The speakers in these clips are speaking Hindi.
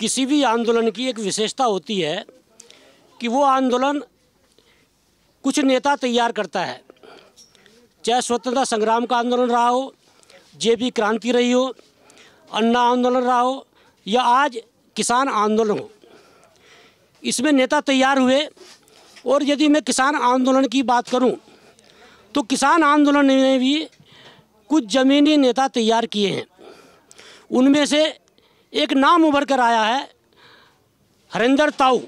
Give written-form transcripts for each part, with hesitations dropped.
किसी भी आंदोलन की एक विशेषता होती है कि वो आंदोलन कुछ नेता तैयार करता है, चाहे स्वतंत्रता संग्राम का आंदोलन रहा हो, जेबी क्रांति रही हो, अन्ना आंदोलन रहा हो या आज किसान आंदोलन हो। इसमें नेता तैयार हुए। और यदि मैं किसान आंदोलन की बात करूं तो किसान आंदोलन ने भी कुछ ज़मीनी नेता तैयार किए हैं। उनमें से एक नाम उभर कर आया है हरिंदर ताऊ।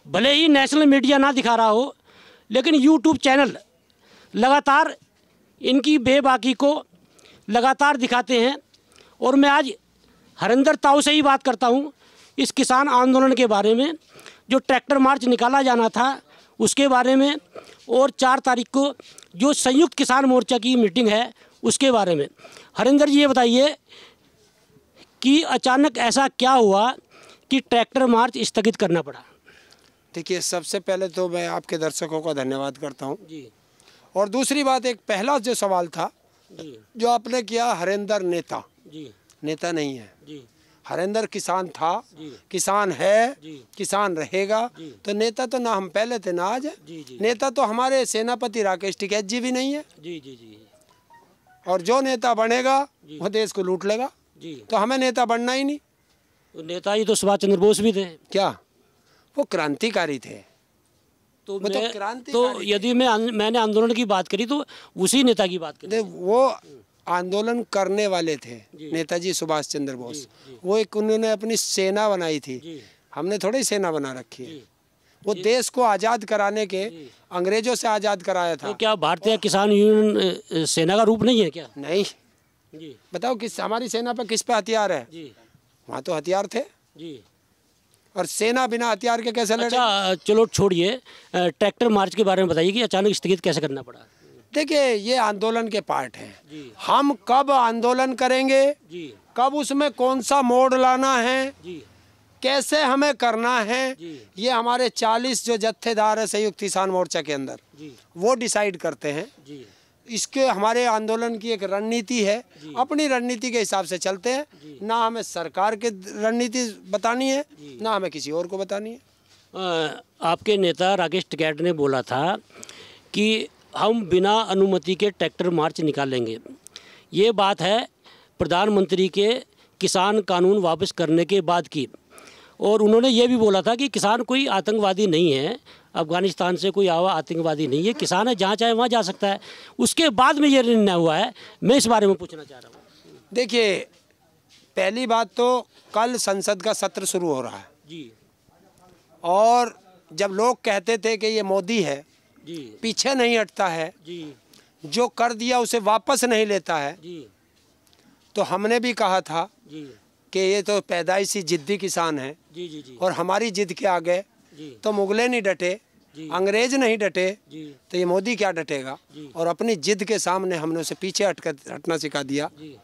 भले ही नेशनल मीडिया ना दिखा रहा हो, लेकिन यूट्यूब चैनल लगातार इनकी बेबाकी को लगातार दिखाते हैं। और मैं आज हरिंदर ताऊ से ही बात करता हूं इस किसान आंदोलन के बारे में, जो ट्रैक्टर मार्च निकाला जाना था उसके बारे में, और 4 तारीख को जो संयुक्त किसान मोर्चा की मीटिंग है उसके बारे में। हरिंदर जी, ये बताइए कि अचानक ऐसा क्या हुआ कि ट्रैक्टर मार्च स्थगित करना पड़ा? देखिए, सबसे पहले तो मैं आपके दर्शकों का धन्यवाद करता हूं जी। और दूसरी बात, एक पहला जो सवाल था जी जो आपने किया, हरिंदर नेता जी नेता नहीं है। जी हरिंदर किसान था, जी किसान है, जी किसान रहेगा। जी। तो नेता तो ना हम पहले थे ना आज है। जी जी नेता तो हमारे सेनापति राकेश टिकैत जी भी नहीं है। जी जी जी और जो नेता बनेगा जी। वो देश को लूट लेगा। जी। तो हमें नेता बनना ही नहीं। तो नेताजी तो सुभाष चंद्र बोस भी थे। क्या वो क्रांतिकारी थे? तो वो तो मैं क्रांतिकारी तो यदि मैंने आंदोलन की बात करी तो उसी नेता की बात करी। वो आंदोलन करने वाले थे, नेताजी सुभाष चंद्र बोस। वो एक उन्होंने अपनी सेना बनाई थी। जी हमने थोड़ी सेना बना रखी है। जी। वो देश को आज़ाद कराने के, अंग्रेजों से आज़ाद कराया था। तो क्या भारतीय किसान यूनियन सेना का रूप नहीं है क्या? नहीं। जी बताओ किस हमारी सेना पे किस पे हथियार है? जी वहाँ तो हथियार थे। जी। और सेना बिना हथियार के कैसे लड़े? अच्छा, चलो छोड़िए, ट्रैक्टर मार्च के बारे में बताइए कि अचानक स्थगित कैसे करना पड़ा? देखिए, ये आंदोलन के पार्ट हैं। जी हम कब आंदोलन करेंगे, जी कब उसमें कौन सा मोड़ लाना है, जी कैसे हमें करना है, जी ये हमारे 40 जो जत्थेदार है संयुक्त किसान मोर्चा के अंदर, जी वो डिसाइड करते हैं। जी इसके हमारे आंदोलन की एक रणनीति है। अपनी रणनीति के हिसाब से चलते हैं। ना हमें सरकार की रणनीति बतानी है, ना हमें किसी और को बतानी है। आपके नेता राकेश टिकैत ने बोला था कि हम बिना अनुमति के ट्रैक्टर मार्च निकालेंगे। ये बात है प्रधानमंत्री के किसान कानून वापस करने के बाद की। और उन्होंने ये भी बोला था कि किसान कोई आतंकवादी नहीं है, अफगानिस्तान से कोई आवा आतंकवादी नहीं है, किसान है जहाँ चाहे वहाँ जा सकता है। उसके बाद में ये निर्णय हुआ है। मैं इस बारे में पूछना चाह रहा हूँ। देखिए, पहली बात तो कल संसद का सत्र शुरू हो रहा है जी। और जब लोग कहते थे कि ये मोदी है, जी पीछे नहीं हटता है, जी जो कर दिया उसे वापस नहीं लेता है, जी तो हमने भी कहा था जी कि ये तो पैदाइशी जिद्दी किसान है जी जी जी और हमारी जिद के आगे जी तो मुगले नहीं डटे, जी अंग्रेज नहीं डटे, जी तो ये मोदी क्या डटेगा। जी। और अपनी जिद के सामने हमने उसे पीछे हटना सिखा दिया। जी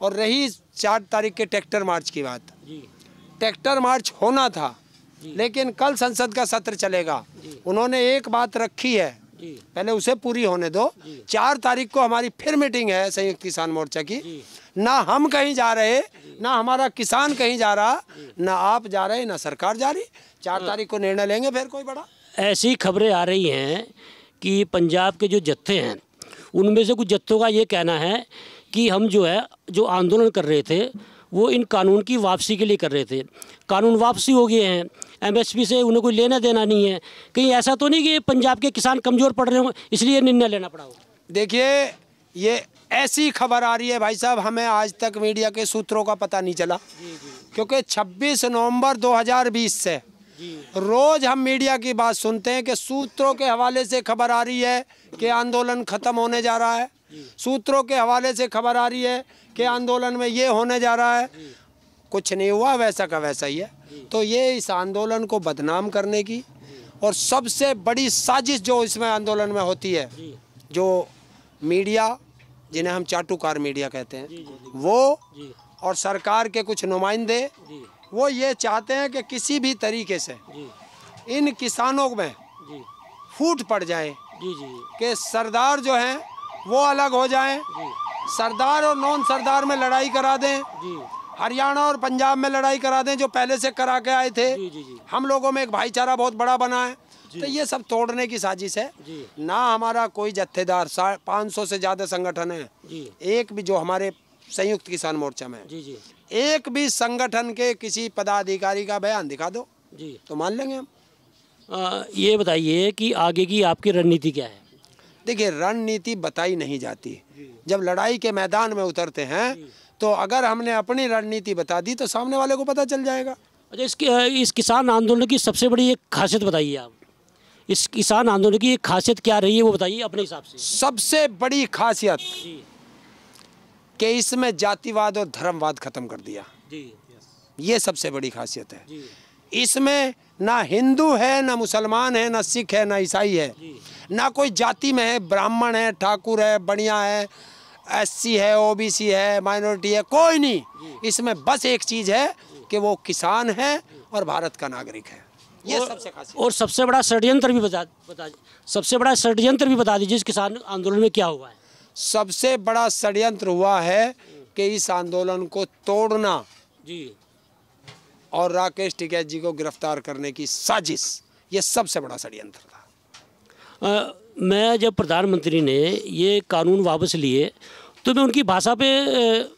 और रही 4 तारीख के ट्रैक्टर मार्च की बात, जी ट्रैक्टर मार्च होना था, जी। लेकिन कल संसद का सत्र चलेगा। जी। उन्होंने एक बात रखी है, जी पहले उसे पूरी होने दो। 4 तारीख को हमारी फिर मीटिंग है संयुक्त किसान मोर्चा की। ना हम कहीं जा रहे, ना हमारा किसान कहीं जा रहा, ना आप जा रहे, ना सरकार जा रही। 4 तारीख को निर्णय लेंगे फिर कोई बड़ा। ऐसी खबरें आ रही हैं कि पंजाब के जो जत्थे हैं उनमें से कुछ जत्थों का ये कहना है कि हम जो आंदोलन कर रहे थे वो इन कानून की वापसी के लिए कर रहे थे। कानून वापसी हो गए हैं, एमएसपी से उन्हें कोई लेना देना नहीं है। कहीं ऐसा तो नहीं कि पंजाब के किसान कमज़ोर पड़ रहे हों इसलिए निर्णय लेना पड़ा हो? देखिए, ये ऐसी खबर आ रही है भाई साहब, हमें आज तक मीडिया के सूत्रों का पता नहीं चला। क्योंकि 26 नवंबर 2020 से रोज हम मीडिया की बात सुनते हैं कि सूत्रों के हवाले से खबर आ रही है कि आंदोलन खत्म होने जा रहा है, सूत्रों के हवाले से खबर आ रही है कि आंदोलन में ये होने जा रहा है। कुछ नहीं हुआ, वैसा का वैसा ही है। तो ये इस आंदोलन को बदनाम करने की और सबसे बड़ी साजिश जो इसमें आंदोलन में होती है, जो मीडिया जिन्हें हम चाटुकार मीडिया कहते हैं, वो और सरकार के कुछ नुमाइंदे, वो ये चाहते हैं कि किसी भी तरीके से इन किसानों में फूट पड़ जाए कि सरदार जो हैं वो अलग हो जाएं, सरदार और नॉन सरदार में लड़ाई करा दें हरियाणा और पंजाब में लड़ाई करा दें जो पहले से करा के आए थे। हम लोगों में एक भाईचारा बहुत बड़ा बना है। तो ये सब तोड़ने की साजिश है ना। हमारा कोई जत्थेदार 500 से ज़्यादा संगठन है, एक भी जो हमारे संयुक्त किसान मोर्चा में एक भी संगठन के किसी पदाधिकारी का बयान दिखा दो तो मान लेंगे हम। ये बताइए कि आगे की आपकी रणनीति क्या है? देखिए, रणनीति बताई नहीं जाती। जब लड़ाई के मैदान में उतरते हैं तो अगर हमने अपनी रणनीति बता दी तो सामने वाले को पता चल जाएगा। अच्छा, इस किसान आंदोलन की सबसे बड़ी एक खासियत बताइए आप। इस किसान आंदोलन की एक खासियत क्या रही है वो बताइए अपने हिसाब से। सबसे बड़ी खासियत कि इसमें जातिवाद और धर्मवाद खत्म कर दिया। ये सबसे बड़ी खासियत है। इसमें ना हिंदू है, ना मुसलमान है, ना सिख है, ना ईसाई है, ना कोई जाति में है, ब्राह्मण है, ठाकुर है, बढ़िया है, एससी है, ओबीसी है, माइनॉरिटी है, कोई नहीं। इसमें बस एक चीज़ है कि वो किसान है और भारत का नागरिक है। ये सबसे खास। और सबसे बड़ा षड्यंत्र भी सबसे बड़ा षड्यंत्र भी बता दीजिए इस किसान आंदोलन में क्या हुआ है? सबसे बड़ा षड्यंत्र हुआ है कि इस आंदोलन को तोड़ना और राकेश टिकैत जी को गिरफ्तार करने की साजिश, ये सबसे बड़ा षड्यंत्र था। मैं जब प्रधानमंत्री ने ये कानून वापस लिए तो मैं उनकी भाषा पे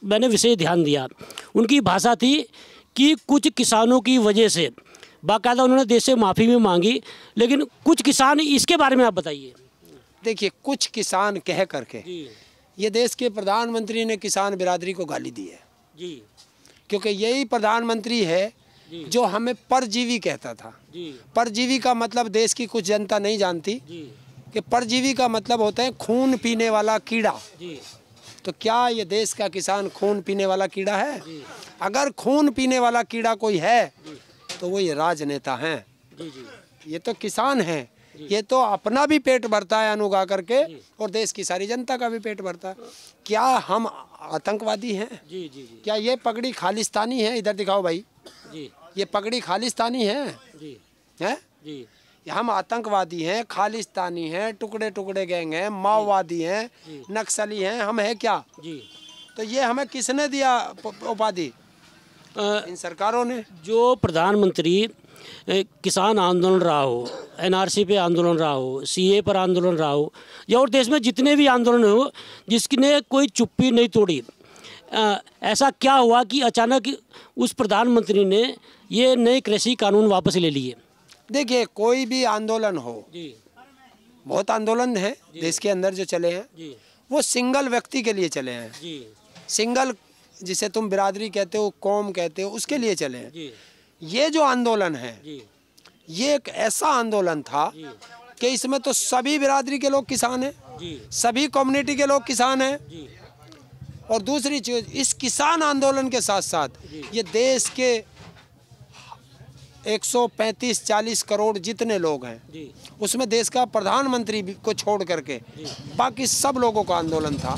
मैंने विशेष ध्यान दिया। उनकी भाषा थी कि कुछ किसानों की वजह से, बाकायदा उन्होंने देश से माफ़ी भी मांगी, लेकिन कुछ किसान, इसके बारे में आप बताइए। देखिए, कुछ किसान कह करके ये देश के प्रधानमंत्री ने किसान बिरादरी को गाली दी है क्योंकि यही प्रधानमंत्री है जो हमें परजीवी कहता था। परजीवी का मतलब देश की कुछ जनता नहीं जानती कि परजीवी का मतलब होता है खून पीने वाला कीड़ा। तो क्या ये देश का किसान खून पीने वाला कीड़ा है? अगर खून पीने वाला कीड़ा कोई है तो वो ये राजनेता हैं। ये तो किसान हैं। ये तो अपना भी पेट भरता है अन्न उगा करके और देश की सारी जनता का भी पेट भरता है। क्या हम आतंकवादी हैं? क्या ये पगड़ी खालिस्तानी है? इधर दिखाओ भाई, ये पगड़ी खालिस्तानी है? हैं? हम आतंकवादी हैं, खालिस्तानी हैं, टुकड़े टुकड़े गैंग हैं, माओवादी हैं, नक्सली हैं, हम है क्या? तो ये हमें किसने दिया उपाधि? इन सरकारों ने। जो प्रधानमंत्री किसान आंदोलन रहा हो, एनआरसी पे आंदोलन रहा हो, सीए पर आंदोलन रहा हो, या और देश में जितने भी आंदोलन हो जिसने कोई चुप्पी नहीं तोड़ी, ऐसा क्या हुआ कि अचानक उस प्रधानमंत्री ने ये नए कृषि कानून वापस ले लिए? देखिए, कोई भी आंदोलन हो, बहुत आंदोलन है देश के अंदर जो चले हैं, वो सिंगल व्यक्ति के लिए चले हैं। सिंगल, जिसे तुम बिरादरी कहते हो, कौम कहते हो, उसके लिए चले हैं। ये जो आंदोलन है ये एक ऐसा आंदोलन था कि इसमें तो सभी बिरादरी के लोग किसान हैं, सभी कम्युनिटी के लोग किसान हैं। और दूसरी चीज, इस किसान आंदोलन के साथ साथ ये देश के 135-40 करोड़ जितने लोग हैं उसमें देश का प्रधानमंत्री को छोड़ करके बाकी सब लोगों का आंदोलन था,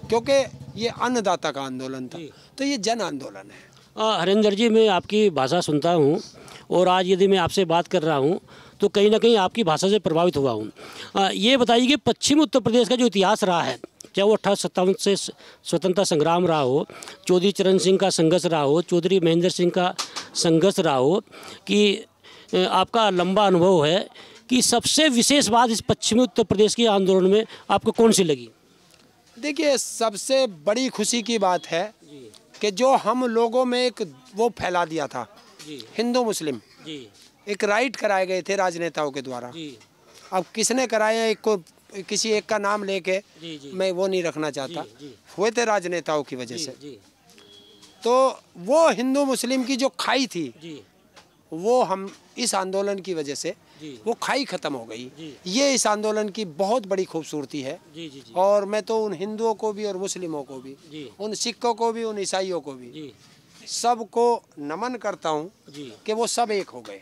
क्योंकि ये अन्नदाता का आंदोलन था। तो ये जन आंदोलन है। हरेंद्र जी, मैं आपकी भाषा सुनता हूँ और आज यदि मैं आपसे बात कर रहा हूँ तो कहीं ना कहीं आपकी भाषा से प्रभावित हुआ हूँ। ये बताइए कि पश्चिमी उत्तर प्रदेश का जो इतिहास रहा है, चाहे वो 1857 से स्वतंत्रता संग्राम रहा हो, चौधरी चरण सिंह का संघर्ष रहा हो, चौधरी महेंद्र सिंह का संघर्ष रहा हो, कि आपका लंबा अनुभव है, कि सबसे विशेष बात इस पश्चिमी उत्तर प्रदेश के आंदोलन में आपको कौन सी लगी? देखिए, सबसे बड़ी खुशी की बात है कि जो हम लोगों में एक वो फैला दिया था, हिंदू मुस्लिम एक राइट कराए गए थे राजनेताओं के द्वारा। अब किसने कराए हैं, एक को किसी एक का नाम लेके मैं वो नहीं रखना चाहता, हुए थे राजनेताओं की वजह से। तो वो हिंदू मुस्लिम की जो खाई थी वो हम इस आंदोलन की वजह से वो खाई खत्म हो गई। ये इस आंदोलन की बहुत बड़ी खूबसूरती है। और मैं तो उन हिंदुओं को भी और मुस्लिमों को भी, उन सिखों को भी, उन ईसाइयों को भी, सबको नमन करता हूँ कि वो सब एक हो गए।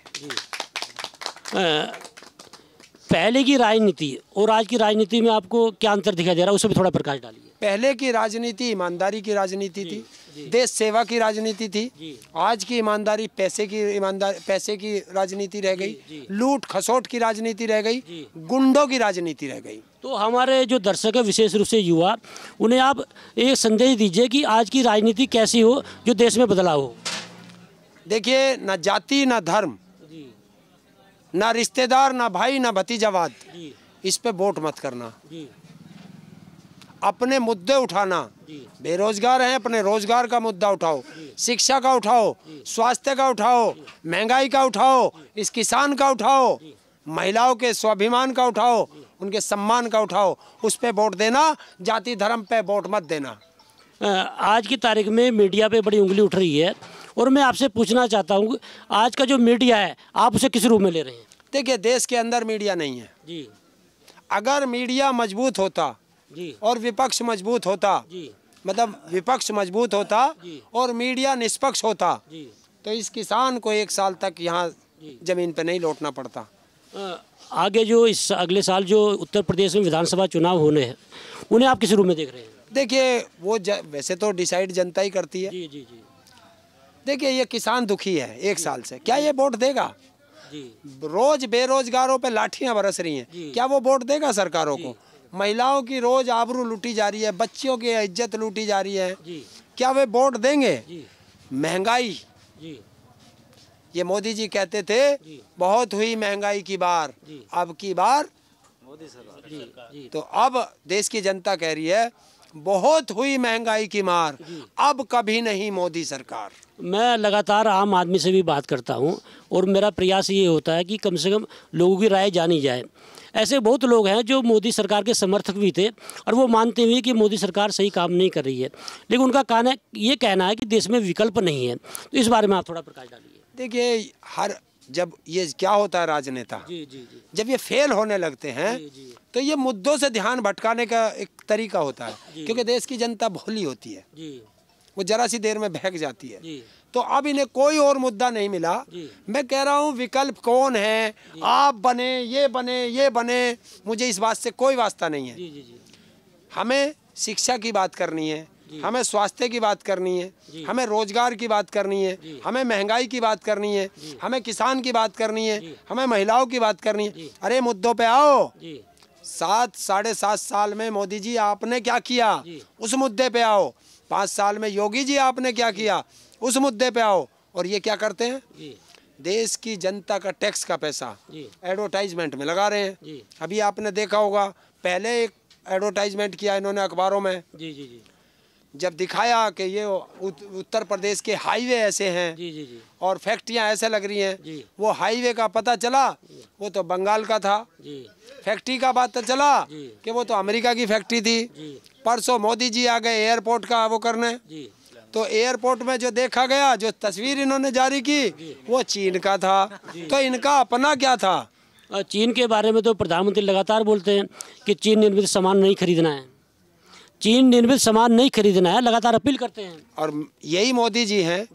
पहले की राजनीति और आज की राजनीति में आपको क्या अंतर दिखाई दे रहा है, उस पर थोड़ा प्रकाश डालिए। पहले की राजनीति ईमानदारी की राजनीति थी, देश सेवा की राजनीति थी। आज की ईमानदारी पैसे की राजनीति रह गई, लूट खसोट की राजनीति रह गई, गुंडों की राजनीति रह गई। तो हमारे जो दर्शक है, विशेष रूप से युवा, उन्हें आप एक संदेश दीजिए कि आज की राजनीति कैसी हो जो देश में बदलाव हो। देखिए, ना जाति ना धर्म, ना रिश्तेदार, ना भाई, ना भतीजावाद, इस पे वोट मत करना। अपने मुद्दे उठाना, बेरोजगार हैं अपने रोजगार का मुद्दा उठाओ, शिक्षा का उठाओ, स्वास्थ्य का उठाओ, महंगाई का उठाओ, इस किसान का उठाओ, महिलाओं के स्वाभिमान का उठाओ, उनके सम्मान का उठाओ, उस पे वोट देना। जाति धर्म पे वोट मत देना। आज की तारीख में मीडिया पे बड़ी उंगली उठ रही है और मैं आपसे पूछना चाहता हूँ, आज का जो मीडिया है आप उसे किस रूप में ले रहे हैं? देखिए, देश के अंदर मीडिया नहीं है जी। अगर मीडिया मजबूत होता जी और विपक्ष मजबूत होता, जी मतलब विपक्ष मजबूत होता और मीडिया निष्पक्ष होता, जी, तो इस किसान को 1 साल तक यहाँ जमीन पे नहीं लौटना पड़ता। आगे जो इस अगले साल जो उत्तर प्रदेश में विधानसभा चुनाव होने हैं, उन्हें आप किस रूप में देख रहे हैं? देखिए, वो वैसे तो डिसाइड जनता ही करती है। जी जी जी। देखिए, ये किसान दुखी है 1 साल से, क्या ये वोट देगा? जी। रोज बेरोजगारों पे लाठियां बरस रही हैं, क्या वो वोट देगा सरकारों को? महिलाओं की रोज आबरू लूटी जा रही है, बच्चियों की इज्जत लूटी जा रही है, क्या वे वोट देंगे? महंगाई, ये मोदी जी कहते थे बहुत हुई महंगाई की बार, अब की बार मोदी सरकार। तो अब देश की जनता कह रही है बहुत हुई महंगाई की मार, अब कभी नहीं मोदी सरकार। मैं लगातार आम आदमी से भी बात करता हूं और मेरा प्रयास ये होता है कि कम से कम लोगों की राय जानी जाए। ऐसे बहुत लोग हैं जो मोदी सरकार के समर्थक भी थे और वो मानते हुए कि मोदी सरकार सही काम नहीं कर रही है, लेकिन उनका कहना है कि देश में विकल्प नहीं है। तो इस बारे में आप थोड़ा प्रकाश डालिए। देखिए, जब ये क्या होता है राजनेता, जब ये फेल होने लगते हैं तो ये मुद्दों से ध्यान भटकाने का एक तरीका होता है, क्योंकि देश की जनता भोली होती है, वो जरा सी देर में बहक जाती है। तो अब इन्हें कोई और मुद्दा नहीं मिला। मैं कह रहा हूँ विकल्प कौन है, आप बने, ये बने, ये बने, मुझे इस बात से कोई वास्ता नहीं है। हमें शिक्षा की बात करनी है, हमें स्वास्थ्य की बात करनी है, हमें रोजगार की बात करनी है, हमें महंगाई की बात करनी है, हमें किसान की बात करनी है, हमें महिलाओं की बात करनी है। अरे मुद्दों पे आओ। 7-7.5 साल में मोदी जी आपने क्या किया, उस मुद्दे पे आओ। 5 साल में योगी जी आपने क्या किया, उस मुद्दे पे आओ। और ये क्या करते हैं, देश की जनता का टैक्स का पैसा एडवर्टाइजमेंट में लगा रहे हैं। अभी आपने देखा होगा, पहले एक एडवर्टाइजमेंट किया इन्होंने अखबारों में, जब दिखाया कि ये उत्तर प्रदेश के हाईवे ऐसे हैं और फैक्ट्रियां ऐसे लग रही हैं, वो हाईवे का पता चला वो तो बंगाल का था, फैक्ट्री का पता चला कि वो तो अमेरिका की फैक्ट्री थी। परसों मोदी जी आ गए एयरपोर्ट का वो करने, तो एयरपोर्ट में जो देखा गया, जो तस्वीर इन्होंने जारी की, वो चीन का था। तो इनका अपना क्या था? चीन के बारे में तो प्रधानमंत्री लगातार बोलते हैं कि चीन निर्मित सामान नहीं खरीदना है, चीन निर्मित सामान नहीं खरीदना है, लगातार अपील करते हैं। और यही मोदी जी हैं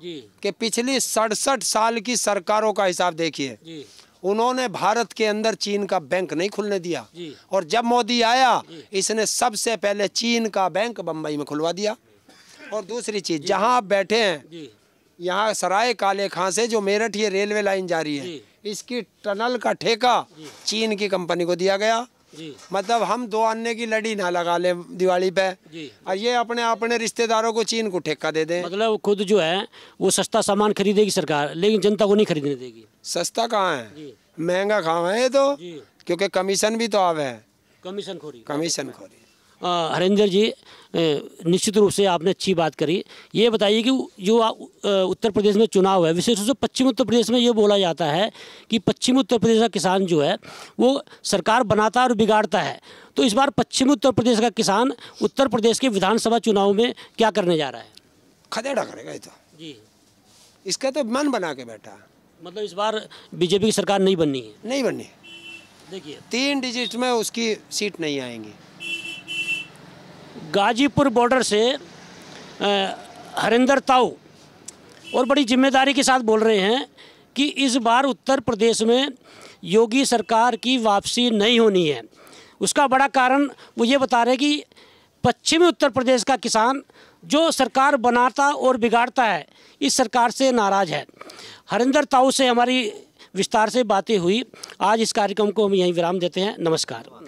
कि पिछली 67 साल की सरकारों का हिसाब देखिए, उन्होंने भारत के अंदर चीन का बैंक नहीं खुलने दिया, और जब मोदी आया इसने सबसे पहले चीन का बैंक बम्बई में खुलवा दिया। और दूसरी चीज, जहां आप बैठे हैं, यहाँ सराय काले खां से जो मेरठ ये रेलवे लाइन जा रही है, इसकी टनल का ठेका चीन की कंपनी को दिया गया। मतलब हम 2 अन्य की लड़ी ना लगा ले दिवाली पे, और ये अपने रिश्तेदारों को चीन को ठेका दे दें। मतलब खुद जो है वो सस्ता सामान खरीदेगी सरकार, लेकिन जनता को नहीं खरीदने देगी। सस्ता कहाँ है, महंगा कहाँ है ये तो, क्योंकि कमीशन भी तो आवे है, कमीशन खोरी। हरेंद्र जी, निश्चित रूप से आपने अच्छी बात करी। ये बताइए कि जो उत्तर प्रदेश में चुनाव है, विशेष रूप से पश्चिम उत्तर प्रदेश में ये बोला जाता है कि पश्चिम उत्तर प्रदेश का किसान जो है वो सरकार बनाता है और बिगाड़ता है। तो इस बार पश्चिम उत्तर प्रदेश का किसान उत्तर प्रदेश के विधानसभा चुनाव में क्या करने जा रहा है? खदेड़ा करेगा ये तो जी, इसका तो मन बना के बैठा है। मतलब इस बार बीजेपी की सरकार नहीं बननी है? नहीं बननी। देखिए 3 डिजिट में उसकी सीट नहीं आएंगी। गाजीपुर बॉर्डर से हरिंदर ताऊ और बड़ी जिम्मेदारी के साथ बोल रहे हैं कि इस बार उत्तर प्रदेश में योगी सरकार की वापसी नहीं होनी है। उसका बड़ा कारण वो ये बता रहे हैं कि पश्चिमी उत्तर प्रदेश का किसान जो सरकार बनाता और बिगाड़ता है, इस सरकार से नाराज़ है। हरिंदर ताऊ से हमारी विस्तार से बातें हुई। आज इस कार्यक्रम को हम यहीं विराम देते हैं। नमस्कार।